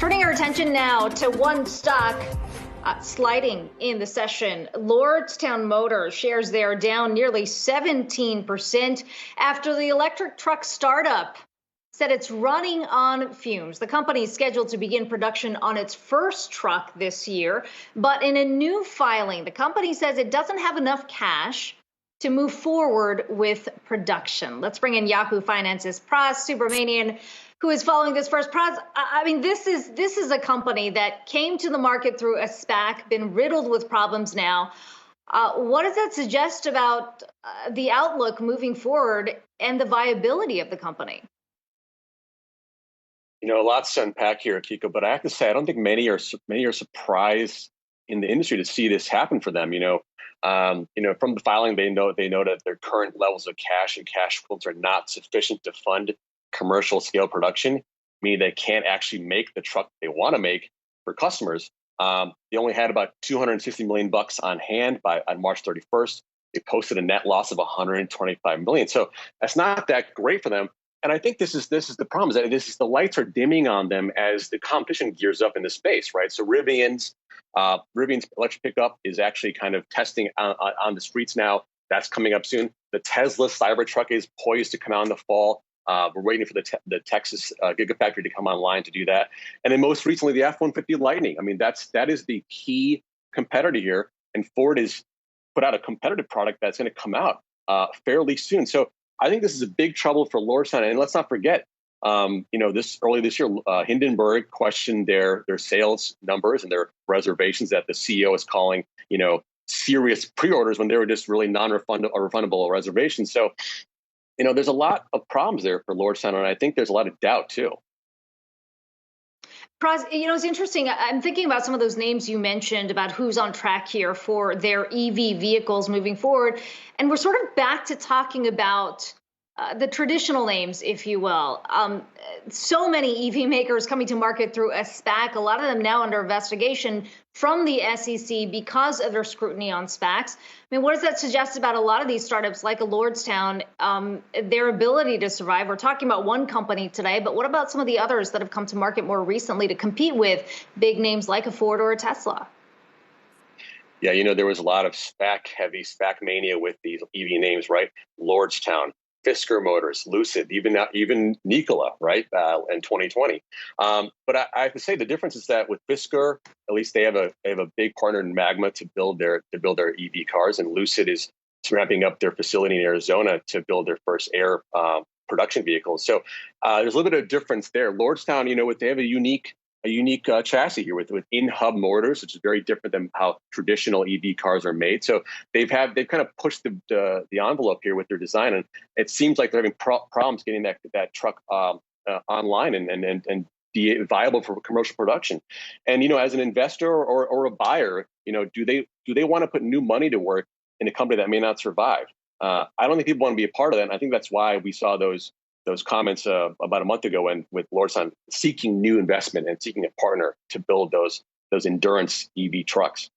Turning our attention now to one stock sliding in the session. Lordstown Motors shares there down nearly 17% after the electric truck startup said it's running on fumes. The company is scheduled to begin production on its first truck this year, but in a new filing, the company says it doesn't have enough cash to move forward with production. Let's bring in Yahoo Finance's Pras Subramanian, who is following this first. Pras, I mean, this is a company that came to the market through a SPAC, been riddled with problems now. What does that suggest about the outlook moving forward and the viability of the company? You know, lots to unpack here, Kiko, but I have to say, I don't think many are surprised in the industry to see this happen for them. From the filing, they know that their current levels of cash and cash flows are not sufficient to fund commercial scale production, meaning they can't actually make the truck they want to make for customers. They only had about $260 million on hand on March 31st. They posted a net loss of $125 million. So that's not that great for them. And I think this is the problem, is that the lights are dimming on them as the competition gears up in the space, right? So Rivian's electric pickup is actually kind of testing on the streets now. That's coming up soon. The Tesla Cybertruck is poised to come out in the fall. We're waiting for the Texas Gigafactory to come online to do that. And then most recently, the F-150 Lightning. I mean, that is the key competitor here. And Ford has put out a competitive product that's going to come out fairly soon. So I think this is a big trouble for Lordstown. And let's not forget, early this year, Hindenburg questioned their sales numbers and their reservations that the CEO is calling, serious pre-orders when they were just really non-refundable reservations. So, there's a lot of problems there for Lordstown, and I think there's a lot of doubt too. Pras, it's interesting. I'm thinking about some of those names you mentioned about who's on track here for their EV vehicles moving forward. And we're sort of back to talking about the traditional names, if you will. So many EV makers coming to market through a SPAC, a lot of them now under investigation from the SEC because of their scrutiny on SPACs. I mean, what does that suggest about a lot of these startups like a Lordstown, their ability to survive? We're talking about one company today, but what about some of the others that have come to market more recently to compete with big names like a Ford or a Tesla? Yeah, there was a lot of SPAC mania with these EV names, right? Lordstown, Fisker Motors, Lucid, even Nikola, right, in 2020. But I have to say the difference is that with Fisker, at least they have a big partner in Magma to build their EV cars, and Lucid is ramping up their facility in Arizona to build their first Air production vehicles. So there's a little bit of difference there. Lordstown, they have a unique chassis here with in-hub motors, which is very different than how traditional EV cars are made. So they've kind of pushed the envelope here with their design, and it seems like they're having problems getting that truck online and be viable for commercial production. And as an investor or a buyer, do they want to put new money to work in a company that may not survive? I don't think people want to be a part of that. And I think that's why we saw those comments about a month ago with Lordstown seeking new investment and seeking a partner to build those endurance EV trucks.